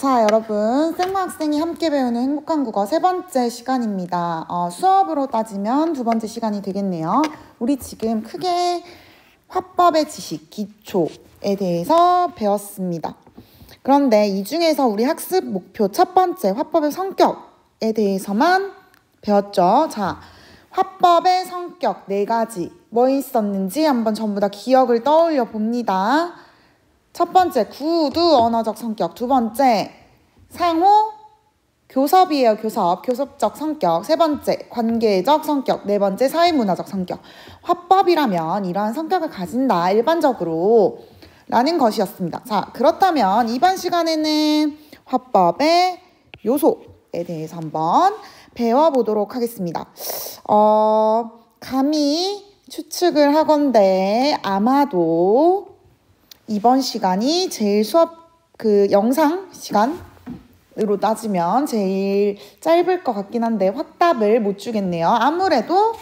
자, 여러분, 쌤과 학생이 함께 배우는 행복한 국어 세 번째 시간입니다. 수업으로 따지면 두 번째 시간이 되겠네요. 우리 지금 크게 화법의 지식, 기초에 대해서 배웠습니다. 그런데 이 중에서 우리 학습 목표 첫 번째 화법의 성격에 대해서만 배웠죠. 자, 화법의 성격 4가지 뭐 있었는지 한번 전부 다 기억을 떠올려 봅니다. 첫 번째, 구두 언어적 성격. 두 번째, 상호 교섭이에요. 교섭적 성격. 세 번째, 관계적 성격. 네 번째, 사회문화적 성격. 화법이라면 이러한 성격을 가진다, 일반적으로 라는 것이었습니다. 자, 그렇다면 이번 시간에는 화법의 요소에 대해서 한번 배워보도록 하겠습니다. 감히 추측을 하건대 아마도 이번 시간이 제일 영상 시간으로 따지면 제일 짧을 것 같긴 한데 확답을 못 주겠네요. 아무래도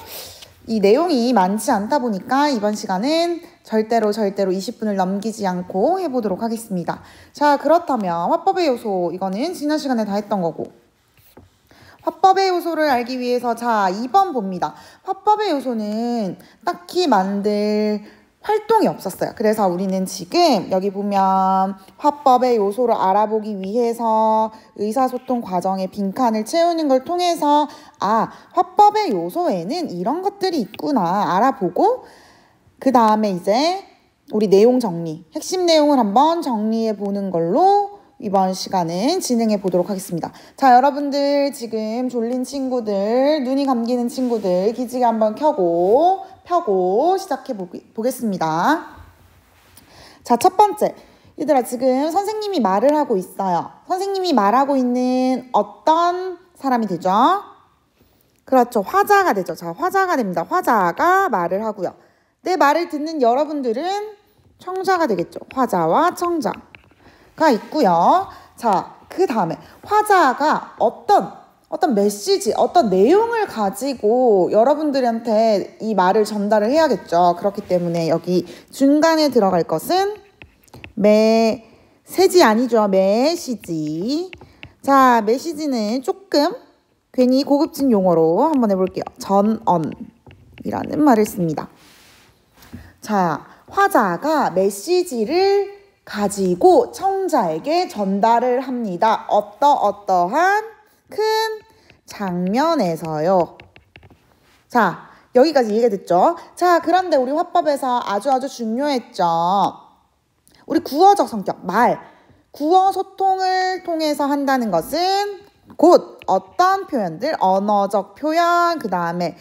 이 내용이 많지 않다 보니까 이번 시간은 절대로 20분을 넘기지 않고 해보도록 하겠습니다. 자, 그렇다면 화법의 요소, 이거는 지난 시간에 다 했던 거고, 화법의 요소를 알기 위해서 자 2번 봅니다. 화법의 요소는 딱히 만들 활동이 없었어요. 그래서 우리는 지금 여기 보면 화법의 요소를 알아보기 위해서 의사소통 과정의 빈칸을 채우는 걸 통해서 화법의 요소에는 이런 것들이 있구나 알아보고, 그 다음에 이제 우리 내용 정리, 핵심 내용을 한번 정리해 보는 걸로 이번 시간은 진행해 보도록 하겠습니다. 자, 여러분들 지금 졸린 친구들, 눈이 감기는 친구들 기지개 한번 켜고 시작해 보겠습니다. 자, 첫 번째. 얘들아, 지금 선생님이 말을 하고 있어요. 선생님이 말하고 있는 어떤 사람이 되죠? 그렇죠. 화자가 되죠. 자, 화자가 됩니다. 화자가 말을 하고요. 내 말을 듣는 여러분들은 청자가 되겠죠. 화자와 청자가 있고요. 자, 그 다음에 화자가 어떤 메시지, 어떤 내용을 가지고 여러분들한테 이 말을 전달을 해야겠죠. 그렇기 때문에 여기 중간에 들어갈 것은 메시지 아니죠. 메시지. 자, 메시지는 조금 괜히 고급진 용어로 한번 해볼게요. 전언이라는 말을 씁니다. 자, 화자가 메시지를 가지고 청자에게 전달을 합니다. 어떠한 큰 장면에서요. 자, 여기까지 이해가 됐죠? 자, 그런데 우리 화법에서 아주 중요했죠. 우리 구어적 성격, 구어 소통을 통해서 한다는 것은 곧 어떤 표현들, 언어적 표현, 그 다음에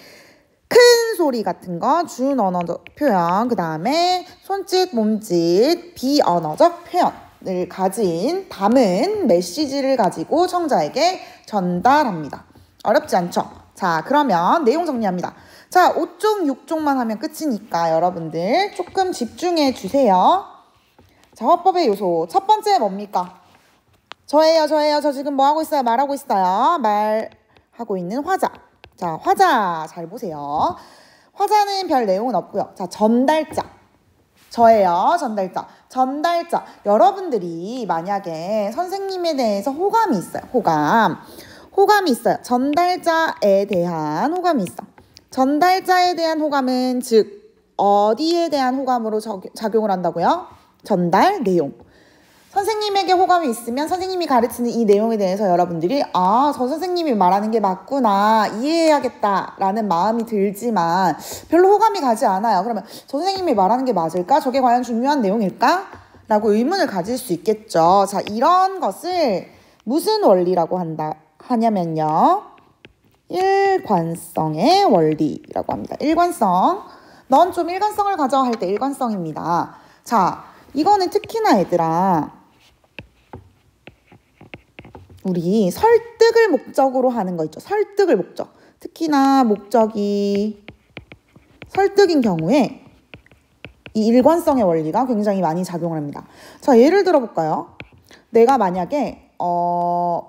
큰 소리 같은 거, 준언어적 표현, 그 다음에 손짓, 몸짓, 비언어적 표현을 담은 메시지를 가지고 청자에게 전달합니다. 어렵지 않죠? 자, 그러면 내용 정리합니다. 자, 5쪽, 6쪽만 하면 끝이니까 여러분들 조금 집중해 주세요. 자, 화법의 요소. 첫 번째 뭡니까? 저예요. 저 지금 뭐 하고 있어요? 말하고 있어요. 말하고 있는 화자. 자, 화자 잘 보세요. 화자는 별 내용은 없고요. 자, 전달자. 저예요. 전달자. 여러분들이 만약에 선생님에 대해서 호감이 있어요. 호감이 있어요. 전달자에 대한 호감이 있어. 전달자에 대한 호감은 즉 어디에 대한 호감으로 작용을 한다고요? 전달 내용. 선생님에게 호감이 있으면 선생님이 가르치는 이 내용에 대해서 여러분들이 저 선생님이 말하는 게 맞구나, 이해해야겠다 라는 마음이 들지만 별로 호감이 가지 않아요. 그러면 저 선생님이 말하는 게 맞을까? 저게 과연 중요한 내용일까? 라고 의문을 가질 수 있겠죠. 자, 이런 것을 무슨 원리라고 하냐면요, 일관성의 원리라고 합니다. 일관성. 넌 좀 일관성을 가져 할 때 일관성입니다. 자, 이거는 특히나 얘들아, 우리 설득을 목적으로 하는 거 있죠. 설득을 목적. 특히나 목적이 설득인 경우에 이 일관성의 원리가 굉장히 많이 작용을 합니다. 자, 예를 들어볼까요? 내가 만약에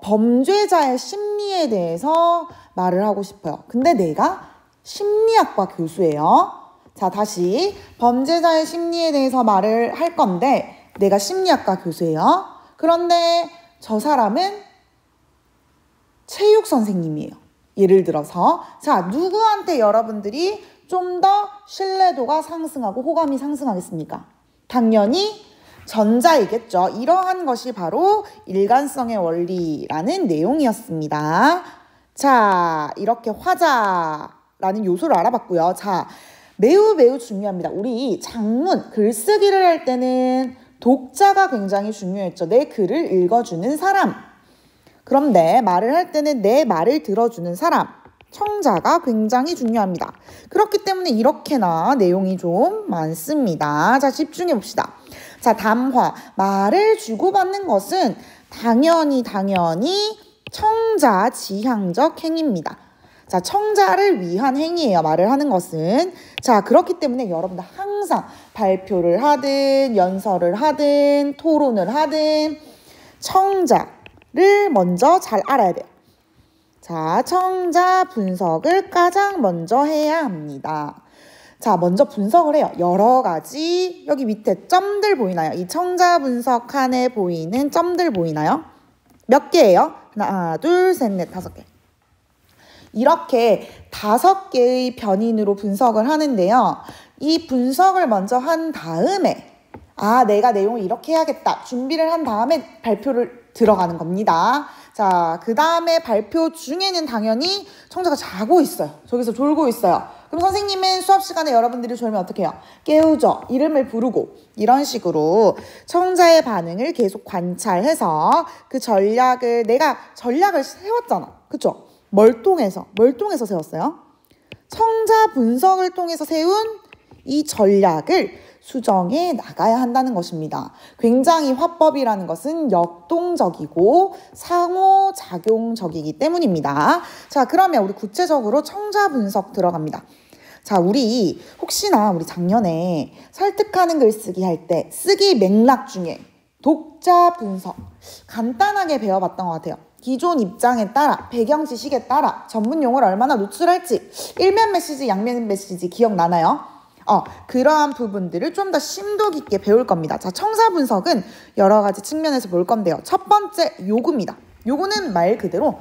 범죄자의 심리에 대해서 말을 하고 싶어요. 근데 내가 심리학과 교수예요. 자, 다시 범죄자의 심리에 대해서 말을 할 건데 내가 심리학과 교수예요. 그런데 저 사람은 체육 선생님이에요. 예를 들어서 자, 누구한테 여러분들이 좀 더 신뢰도가 상승하고 호감이 상승하겠습니까? 당연히 전자이겠죠. 이러한 것이 바로 일관성의 원리라는 내용이었습니다. 자, 이렇게 화자라는 요소를 알아봤고요. 자, 매우 중요합니다. 우리 장문, 글쓰기를 할 때는 독자가 굉장히 중요했죠. 내 글을 읽어주는 사람. 그런데 말을 할 때는 내 말을 들어주는 사람, 청자가 굉장히 중요합니다. 그렇기 때문에 이렇게나 내용이 좀 많습니다. 자, 집중해 봅시다. 자, 담화. 말을 주고받는 것은 당연히 청자 지향적 행위입니다. 자, 청자를 위한 행위예요. 말을 하는 것은. 자, 그렇기 때문에 여러분들 항상 발표를 하든 연설을 하든 토론을 하든 청자를 먼저 잘 알아야 돼요. 자, 청자 분석을 가장 먼저 해야 합니다. 자, 먼저 분석을 해요. 여러 가지, 여기 밑에 점들 보이나요? 이 청자 분석 칸에 보이는 점들 보이나요? 몇 개예요? 하나, 둘, 셋, 넷, 5개. 이렇게 5개의 변인으로 분석을 하는데요. 이 분석을 먼저 한 다음에 내가 내용을 이렇게 해야겠다. 준비를 한 다음에 발표를 들어가는 겁니다. 자, 그 다음에 발표 중에는 당연히 청자가 자고 있어요. 저기서 졸고 있어요. 그럼 선생님은 수업 시간에 여러분들이 졸면 어떻게 해요? 깨우죠. 이름을 부르고 이런 식으로 청자의 반응을 계속 관찰해서 그 전략을 내가 전략을 세웠잖아. 그쵸? 뭘 통해서 세웠어요? 청자 분석을 통해서 세운 이 전략을 수정해 나가야 한다는 것입니다. 굉장히 화법이라는 것은 역동적이고 상호작용적이기 때문입니다. 자, 그러면 우리 구체적으로 청자 분석 들어갑니다. 자, 우리 혹시나 우리 작년에 설득하는 글쓰기 할 때 쓰기 맥락 중에 독자 분석 간단하게 배워봤던 것 같아요. 기존 입장에 따라, 배경 지식에 따라 전문 용어를 얼마나 노출할지, 일면 메시지, 양면 메시지 기억나나요? 그러한 부분들을 좀 더 심도 깊게 배울 겁니다. 자, 청자 분석은 여러 가지 측면에서 볼 건데요. 첫 번째, 요구입니다. 요구는 말 그대로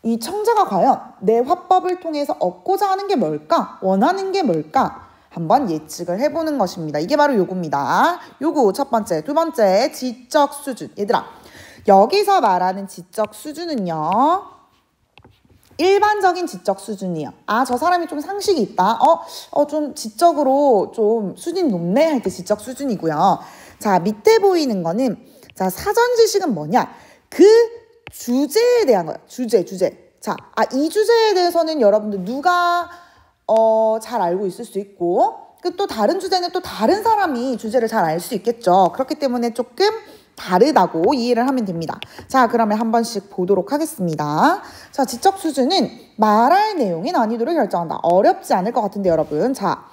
이 청자가 과연 내 화법을 통해서 얻고자 하는 게 뭘까? 원하는 게 뭘까? 한번 예측을 해보는 것입니다. 이게 바로 요구입니다. 요구 첫 번째. 두 번째, 지적 수준. 얘들아, 여기서 말하는 지적 수준은요, 일반적인 지적 수준이에요. 저 사람이 좀 상식이 있다. 좀 지적으로 좀 수준이 높네 할 때 지적 수준이고요. 자, 밑에 보이는 거는, 자, 사전 지식은 뭐냐? 그 주제에 대한 거예요. 주제. 자, 이 주제에 대해서는 여러분들 누가 잘 알고 있을 수 있고, 또 다른 주제는 또 다른 사람이 주제를 잘 알 수 있겠죠. 그렇기 때문에 조금 다르다고 이해를 하면 됩니다. 자, 그러면 한 번씩 보도록 하겠습니다. 자, 지적 수준은 말할 내용의 난이도를 결정한다. 어렵지 않을 것 같은데 여러분. 자,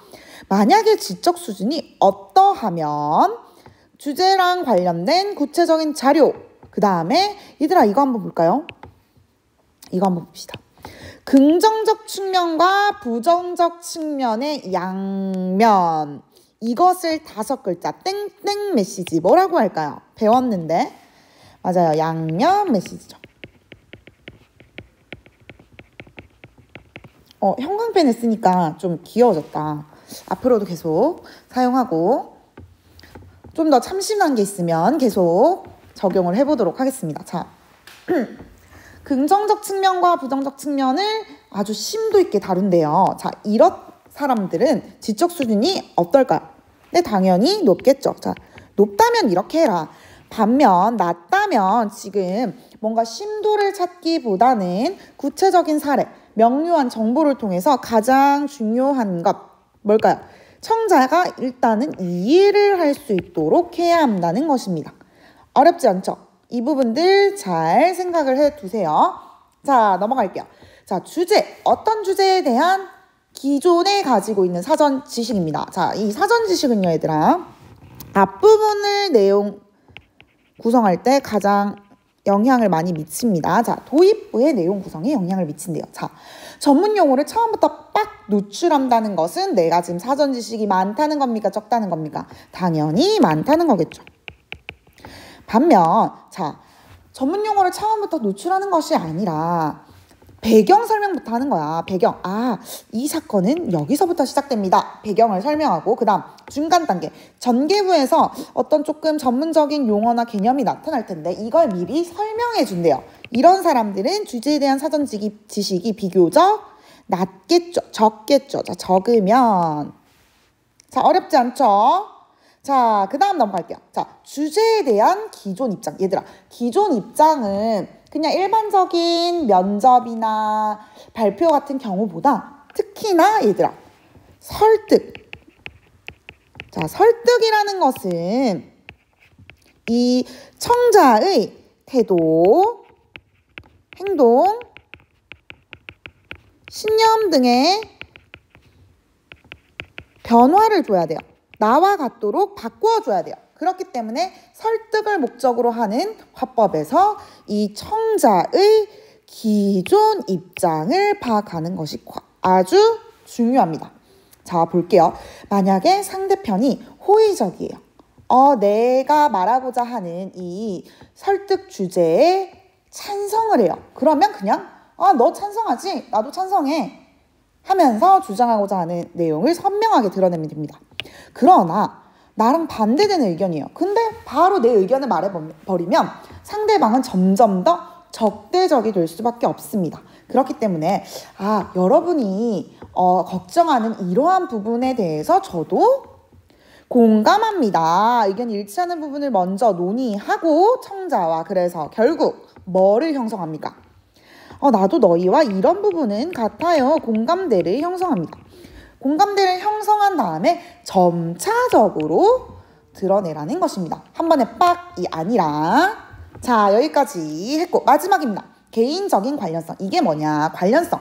만약에 지적 수준이 어떠하면 주제랑 관련된 구체적인 자료, 그 다음에 얘들아 이거 한번 볼까요? 이거 한번 봅시다. 긍정적 측면과 부정적 측면의 양면, 이것을 5글자 땡땡 메시지 뭐라고 할까요? 배웠는데 맞아요. 양면 메시지죠. 형광펜을 쓰니까 좀 귀여워졌다. 앞으로도 계속 사용하고 좀 더 참신한 게 있으면 계속 적용을 해보도록 하겠습니다. 자, 긍정적 측면과 부정적 측면을 아주 심도 있게 다룬대요. 자, 이런 사람들은 지적 수준이 어떨까요? 네, 당연히 높겠죠. 자, 높다면 이렇게 해라. 반면 낮다면 지금 뭔가 심도를 찾기보다는 구체적인 사례, 명료한 정보를 통해서 가장 중요한 것 뭘까요? 청자가 일단은 이해를 할 수 있도록 해야 한다는 것입니다. 어렵지 않죠? 이 부분들 잘 생각을 해두세요. 자, 넘어갈게요. 자, 주제. 어떤 주제에 대한 기존에 가지고 있는 사전 지식입니다. 자, 이 사전 지식은요, 얘들아, 앞부분을 내용 구성할 때 가장 영향을 많이 미칩니다. 자, 도입부의 내용 구성에 영향을 미친대요. 자, 전문 용어를 처음부터 빡 노출한다는 것은 내가 지금 사전 지식이 많다는 겁니까? 적다는 겁니까? 당연히 많다는 거겠죠. 반면, 자, 전문 용어를 처음부터 노출하는 것이 아니라 배경 설명부터 하는 거야. 배경. 이 사건은 여기서부터 시작됩니다. 배경을 설명하고 그 다음 중간 단계. 전개부에서 어떤 조금 전문적인 용어나 개념이 나타날 텐데 이걸 미리 설명해 준대요. 이런 사람들은 주제에 대한 사전 지식이 비교적 낮겠죠. 적겠죠. 자, 적으면. 자, 어렵지 않죠? 자, 그 다음 넘어갈게요. 자, 주제에 대한 기존 입장. 얘들아, 기존 입장은 그냥 일반적인 면접이나 발표 같은 경우보다 특히나 얘들아, 설득. 자, 설득이라는 것은 이 청자의 태도, 행동, 신념 등의 변화를 줘야 돼요. 나와 같도록 바꾸어줘야 돼요. 그렇기 때문에 설득을 목적으로 하는 화법에서 이 청자의 기존 입장을 파악하는 것이 아주 중요합니다. 자, 볼게요. 만약에 상대편이 호의적이에요. 내가 말하고자 하는 이 설득 주제에 찬성을 해요. 그러면 그냥 너 찬성하지? 나도 찬성해. 하면서 주장하고자 하는 내용을 선명하게 드러내면 됩니다. 그러나 나랑 반대되는 의견이에요. 근데 바로 내 의견을 말해버리면 상대방은 점점 더 적대적이 될 수밖에 없습니다. 그렇기 때문에 여러분이 걱정하는 이러한 부분에 대해서 저도 공감합니다. 의견이 일치하는 부분을 먼저 논의하고 청자와 그래서 결국 뭐를 형성합니까? 나도 너희와 이런 부분은 같아요. 공감대를 형성합니다. 공감대를 형성한 다음에 점차적으로 드러내라는 것입니다. 한 번에 빡이 아니라. 자, 여기까지 했고 마지막입니다. 개인적인 관련성. 이게 뭐냐? 관련성.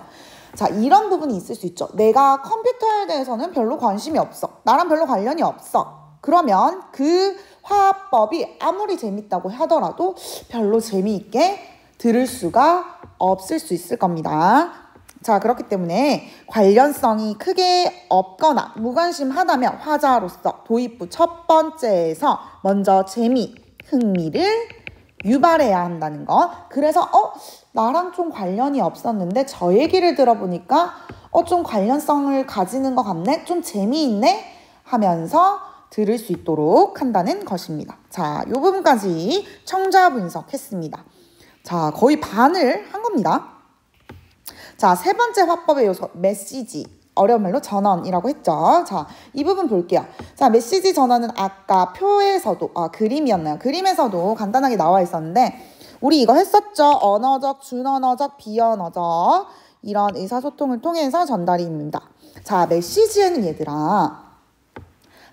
자, 이런 부분이 있을 수 있죠. 내가 컴퓨터에 대해서는 별로 관심이 없어. 나랑 별로 관련이 없어. 그러면 그 화법이 아무리 재밌다고 하더라도 별로 재미있게 들을 수가 없을 수 있을 겁니다. 자, 그렇기 때문에 관련성이 크게 없거나 무관심하다면 화자로서 도입부 첫 번째에서 먼저 재미, 흥미를 유발해야 한다는 거. 그래서 나랑 좀 관련이 없었는데 저 얘기를 들어보니까 좀 관련성을 가지는 것 같네? 좀 재미있네? 하면서 들을 수 있도록 한다는 것입니다. 자, 이 부분까지 청자 분석했습니다. 자, 거의 반을 한 겁니다. 자, 세 번째 화법의 요소, 메시지. 어려운 말로 전원이라고 했죠. 자, 이 부분 볼게요. 자, 메시지 전원은 아까 표에서도, 그림이었나요? 그림에서도 간단하게 나와 있었는데, 우리 이거 했었죠. 언어적, 준언어적, 비언어적. 이런 의사소통을 통해서 전달입니다. 자, 메시지에는 얘들아,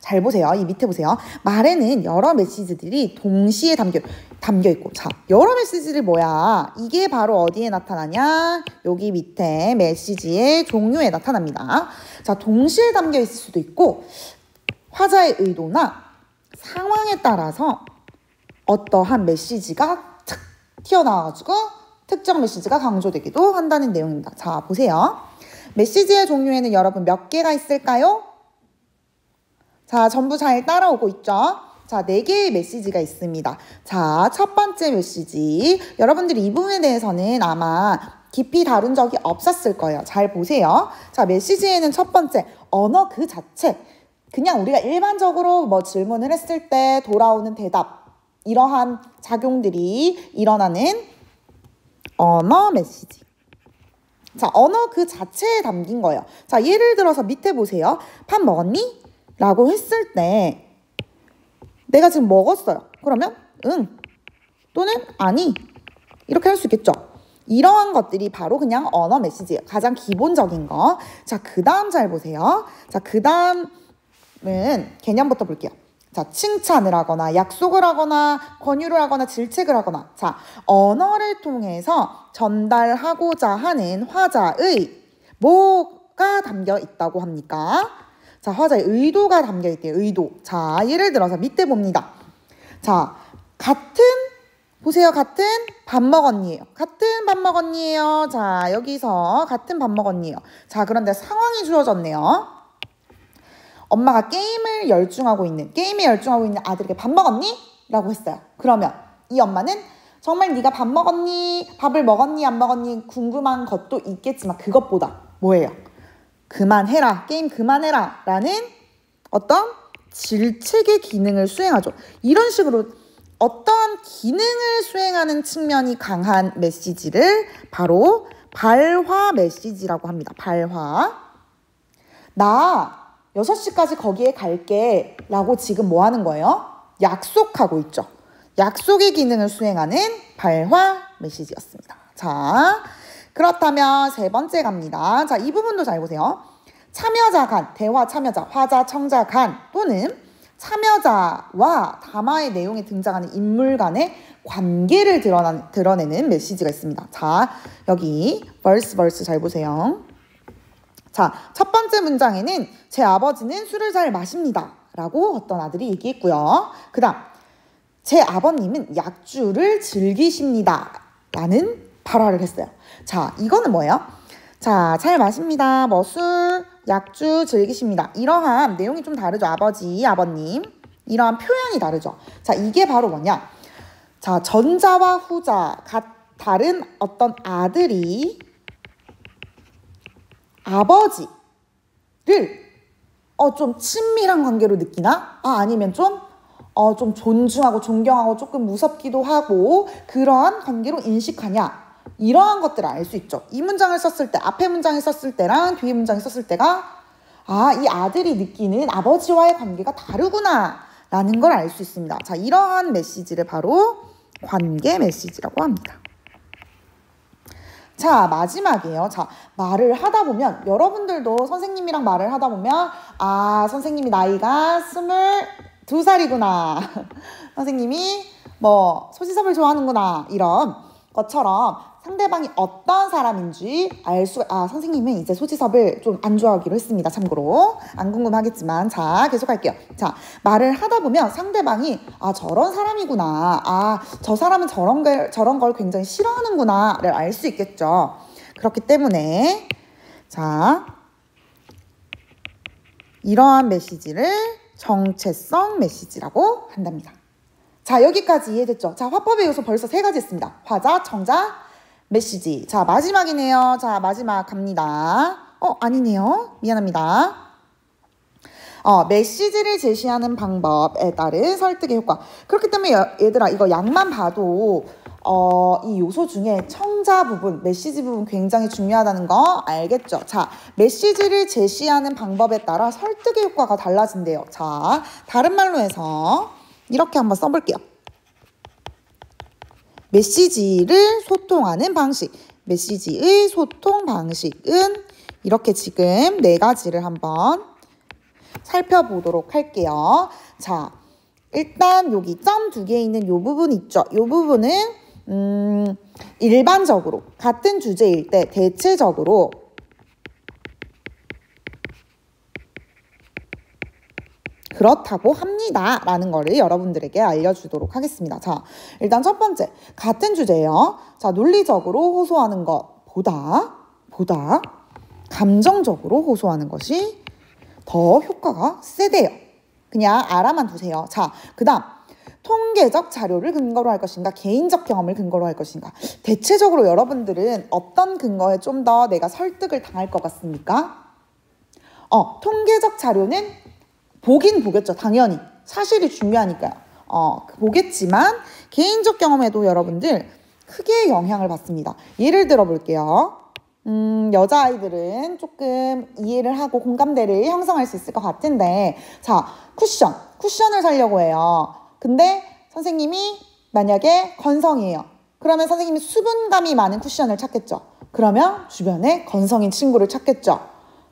잘 보세요. 이 밑에 보세요. 말에는 여러 메시지들이 동시에 담겨 있고. 자, 여러 메시지들 뭐야? 이게 바로 어디에 나타나냐? 여기 밑에 메시지의 종류에 나타납니다. 자, 동시에 담겨 있을 수도 있고 화자의 의도나 상황에 따라서 어떠한 메시지가 탁 튀어나와가지고 특정 메시지가 강조되기도 한다는 내용입니다. 자, 보세요. 메시지의 종류에는 여러분 몇 개가 있을까요? 자, 전부 잘 따라오고 있죠? 자, 4개의 메시지가 있습니다. 자, 첫 번째 메시지. 여러분들이 이 부분에 대해서는 아마 깊이 다룬 적이 없었을 거예요. 잘 보세요. 자, 메시지에는 첫 번째, 언어 그 자체. 그냥 우리가 일반적으로 질문을 했을 때 돌아오는 대답. 이러한 작용들이 일어나는 언어 메시지. 자, 언어 그 자체에 담긴 거예요. 자, 예를 들어서 밑에 보세요. 밥 먹었니? 라고 했을 때 내가 지금 먹었어요. 그러면 응 또는 아니 이렇게 할 수 있겠죠. 이러한 것들이 바로 그냥 언어 메시지예요. 가장 기본적인 거. 자, 그 다음 잘 보세요. 자, 그 다음은 개념부터 볼게요. 자, 칭찬을 하거나 약속을 하거나 권유를 하거나 질책을 하거나. 자, 언어를 통해서 전달하고자 하는 화자의 뭐가 담겨 있다고 합니까? 자, 화자의 의도가 담겨있대요. 의도. 자, 예를 들어서 밑에 봅니다. 자, 보세요. 같은 밥 먹었니예요. 같은 밥 먹었니예요. 자, 여기서 같은 밥 먹었니예요. 자, 그런데 상황이 주어졌네요. 엄마가 게임에 열중하고 있는 아들에게 밥 먹었니? 라고 했어요. 그러면 이 엄마는 정말 네가 밥 먹었니? 밥을 먹었니? 안 먹었니? 궁금한 것도 있겠지만 그것보다 뭐예요? 그만해라. 게임 그만해라. 라는 어떤 질책의 기능을 수행하죠. 이런 식으로 어떤 기능을 수행하는 측면이 강한 메시지를 바로 발화 메시지라고 합니다. 발화. 나 6시까지 거기에 갈게 라고 지금 뭐 하는 거예요? 약속하고 있죠. 약속의 기능을 수행하는 발화 메시지였습니다. 자, 그렇다면 세 번째 갑니다. 자, 이 부분도 잘 보세요. 참여자 간, 대화 참여자, 화자, 청자 간 또는 참여자와 담화의 내용에 등장하는 인물 간의 관계를 드러내는 메시지가 있습니다. 자, 여기 verse 잘 보세요. 자, 첫 번째 문장에는 제 아버지는 술을 잘 마십니다 라고 어떤 아들이 얘기했고요. 그 다음 제 아버님은 약주를 즐기십니다 라는 발화를 했어요. 자, 이거는 뭐예요? 자, 잘 마십니다. 뭐 술, 약주 즐기십니다. 이러한 내용이 좀 다르죠. 아버지, 아버님. 이러한 표현이 다르죠. 자, 이게 바로 뭐냐? 자, 전자와 후자 다른 어떤 아들이 아버지를 좀 친밀한 관계로 느끼나? 아니면 좀 존중하고 존경하고 조금 무섭기도 하고 그러한 관계로 인식하냐? 이러한 것들을 알 수 있죠. 이 문장을 썼을 때, 앞에 문장을 썼을 때랑 뒤에 문장을 썼을 때가 이 아들이 느끼는 아버지와의 관계가 다르구나 라는 걸 알 수 있습니다. 자, 이러한 메시지를 바로 관계 메시지라고 합니다. 자, 마지막이에요. 자, 말을 하다 보면 여러분들도 선생님이랑 말을 하다 보면 선생님이 나이가 22살이구나. 선생님이 뭐 소지섭을 좋아하는구나. 이런 것처럼 상대방이 어떤 사람인지 알 수가 선생님은 이제 소지섭을 좀 안 좋아하기로 했습니다. 참고로 안 궁금하겠지만 자, 계속 할게요. 자, 말을 하다 보면 상대방이 저런 사람이구나. 저 사람은 저런 걸 굉장히 싫어하는구나를 알 수 있겠죠. 그렇기 때문에 자, 이러한 메시지를 정체성 메시지라고 한답니다. 자, 여기까지 이해됐죠? 자, 화법의 요소 벌써 3가지 있습니다. 화자, 청자, 메시지. 자, 마지막이네요. 자, 마지막 갑니다. 아니네요. 미안합니다. 메시지를 제시하는 방법에 따른 설득의 효과. 그렇기 때문에 얘들아, 이거 양만 봐도 이 요소 중에 청자 부분, 메시지 부분 굉장히 중요하다는 거 알겠죠? 자, 메시지를 제시하는 방법에 따라 설득의 효과가 달라진대요. 자, 다른 말로 해서 이렇게 한번 써볼게요. 메시지를 소통하는 방식. 메시지의 소통 방식은 이렇게 지금 4가지를 한번 살펴보도록 할게요. 자, 일단 여기 점 2개 있는 요 부분 있죠? 요 부분은 일반적으로 같은 주제일 때 대체적으로 그렇다고 합니다 라는 거를 여러분들에게 알려주도록 하겠습니다. 자, 일단 첫 번째 같은 주제예요. 자, 논리적으로 호소하는 것보다 감정적으로 호소하는 것이 더 효과가 세대요. 그냥 알아만 두세요. 자, 그 다음 통계적 자료를 근거로 할 것인가 개인적 경험을 근거로 할 것인가. 대체적으로 여러분들은 어떤 근거에 좀 더 내가 설득을 당할 것 같습니까? 통계적 자료는 보긴 보겠죠. 당연히 사실이 중요하니까요. 보겠지만 개인적 경험에도 여러분들 크게 영향을 받습니다. 예를 들어 볼게요. 여자아이들은 조금 이해를 하고 공감대를 형성할 수 있을 것 같은데 자, 쿠션을 사려고 해요. 근데 선생님이 만약에 건성이에요. 그러면 선생님이 수분감이 많은 쿠션을 찾겠죠. 그러면 주변에 건성인 친구를 찾겠죠.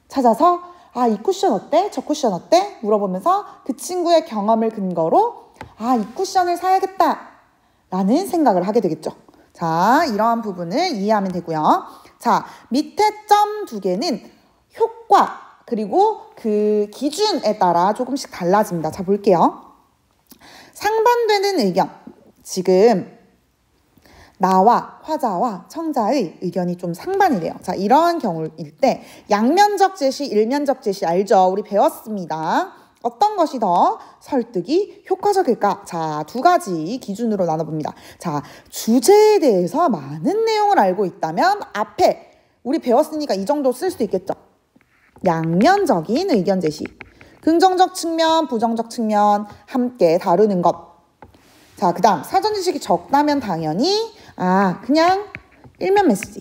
찾아서 이 쿠션 어때? 저 쿠션 어때? 물어보면서 그 친구의 경험을 근거로 이 쿠션을 사야겠다 라는 생각을 하게 되겠죠. 자, 이러한 부분을 이해하면 되고요. 자, 밑에 점 2개는 효과 그리고 그 기준에 따라 조금씩 달라집니다. 자, 볼게요. 상반되는 의견. 지금 나와 화자와 청자의 의견이 좀 상반이래요. 자, 이러한 경우일 때 양면적 제시, 일면적 제시 알죠? 우리 배웠습니다. 어떤 것이 더 설득이 효과적일까? 자, 두 가지 기준으로 나눠봅니다. 자, 주제에 대해서 많은 내용을 알고 있다면 앞에 우리 배웠으니까 이 정도 쓸 수 있겠죠. 양면적인 의견 제시. 긍정적 측면, 부정적 측면 함께 다루는 것. 자, 그 다음 사전 지식이 적다면 당연히 그냥 일면 메시지.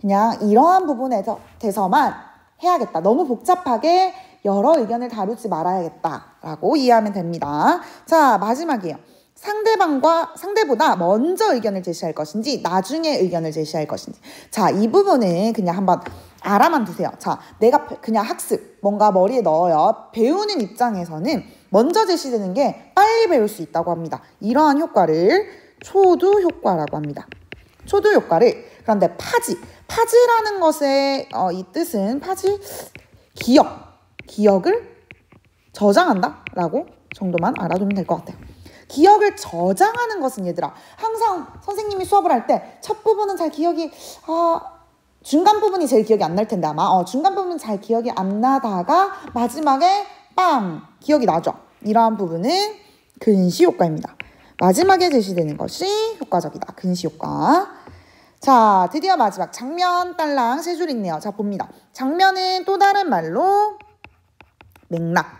그냥 이러한 부분에 대해서만 해야겠다. 너무 복잡하게 여러 의견을 다루지 말아야겠다라고 이해하면 됩니다. 자, 마지막이에요. 상대보다 먼저 의견을 제시할 것인지 나중에 의견을 제시할 것인지. 자, 이 부분은 그냥 한번 알아만 두세요. 자, 내가 그냥 학습 뭔가 머리에 넣어요. 배우는 입장에서는 먼저 제시되는 게 빨리 배울 수 있다고 합니다. 이러한 효과를 초두 효과라고 합니다. 초두 효과를. 그런데 파지라는 것의 이 뜻은 기억을 저장한다 라고 정도만 알아두면 될 것 같아요. 기억을 저장하는 것은 얘들아, 항상 선생님이 수업을 할 때 첫 부분은 잘 기억이 중간 부분이 제일 기억이 안 날 텐데 아마 중간 부분은 잘 기억이 안 나다가 마지막에 빵 기억이 나죠. 이러한 부분은 근시 효과입니다. 마지막에 제시되는 것이 효과적이다. 근시 효과. 자, 드디어 마지막 장면 딸랑 세 줄 있네요. 자, 봅니다. 장면은 또 다른 말로 맥락.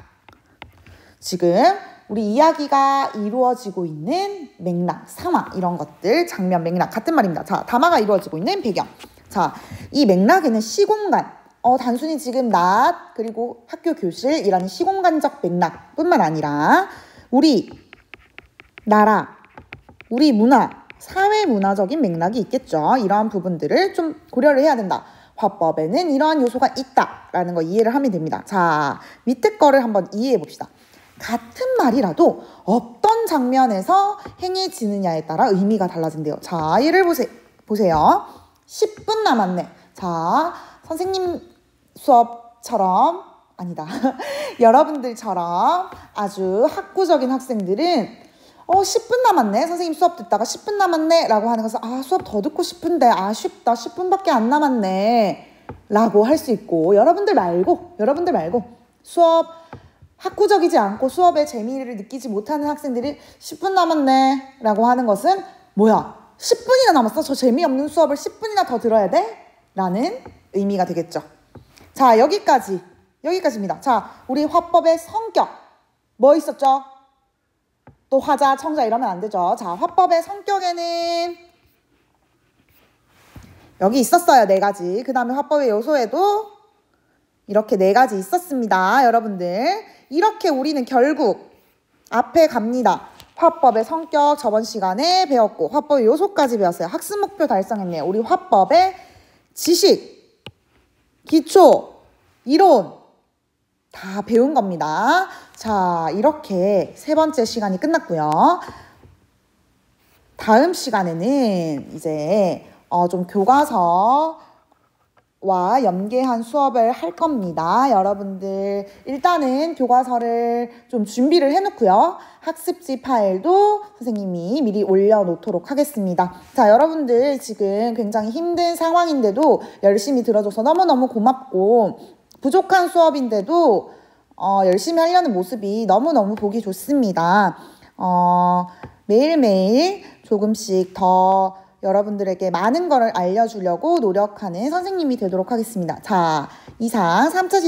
지금 우리 이야기가 이루어지고 있는 맥락, 상황 이런 것들, 장면, 맥락 같은 말입니다. 자, 담화가 이루어지고 있는 배경. 자, 이 맥락에는 시공간, 단순히 지금 낮 그리고 학교 교실이라는 시공간적 맥락뿐만 아니라 우리 나라, 우리 문화, 사회 문화적인 맥락이 있겠죠. 이러한 부분들을 좀 고려를 해야 된다. 화법에는 이러한 요소가 있다라는 거 이해를 하면 됩니다. 자, 밑에 거를 한번 이해해 봅시다. 같은 말이라도 어떤 장면에서 행해지느냐에 따라 의미가 달라진대요. 자, 예를 보세요. 10분 남았네. 자, 선생님 수업처럼 아니다. 여러분들처럼 아주 학구적인 학생들은 10분 남았네. 선생님 수업 듣다가 10분 남았네 라고 하는 것은 수업 더 듣고 싶은데 아쉽다. 10분밖에 안 남았네 라고 할 수 있고, 여러분들 말고 수업 학구적이지 않고 수업의 재미를 느끼지 못하는 학생들이 10분 남았네 라고 하는 것은 뭐야? 10분이나 남았어? 저 재미없는 수업을 10분이나 더 들어야 돼? 라는 의미가 되겠죠. 자, 여기까지입니다. 자, 우리 화법의 성격 뭐 있었죠? 또 화자, 청자 이러면 안 되죠. 자, 화법의 성격에는 여기 있었어요. 4가지. 그 다음에 화법의 요소에도 이렇게 4가지 있었습니다. 여러분들 이렇게 우리는 결국 앞에 갑니다. 화법의 성격 저번 시간에 배웠고 화법의 요소까지 배웠어요. 학습 목표 달성했네요. 우리 화법의 지식, 기초, 이론 다 배운 겁니다. 자, 이렇게 3번째 시간이 끝났고요. 다음 시간에는 이제 좀 교과서와 연계한 수업을 할 겁니다. 여러분들 일단은 교과서를 좀 준비를 해놓고요. 학습지 파일도 선생님이 미리 올려놓도록 하겠습니다. 자, 여러분들 지금 굉장히 힘든 상황인데도 열심히 들어줘서 너무너무 고맙고, 부족한 수업인데도 열심히 하려는 모습이 너무너무 보기 좋습니다. 매일매일 조금씩 더 여러분들에게 많은 거를 알려주려고 노력하는 선생님이 되도록 하겠습니다. 자, 이상 3차 지수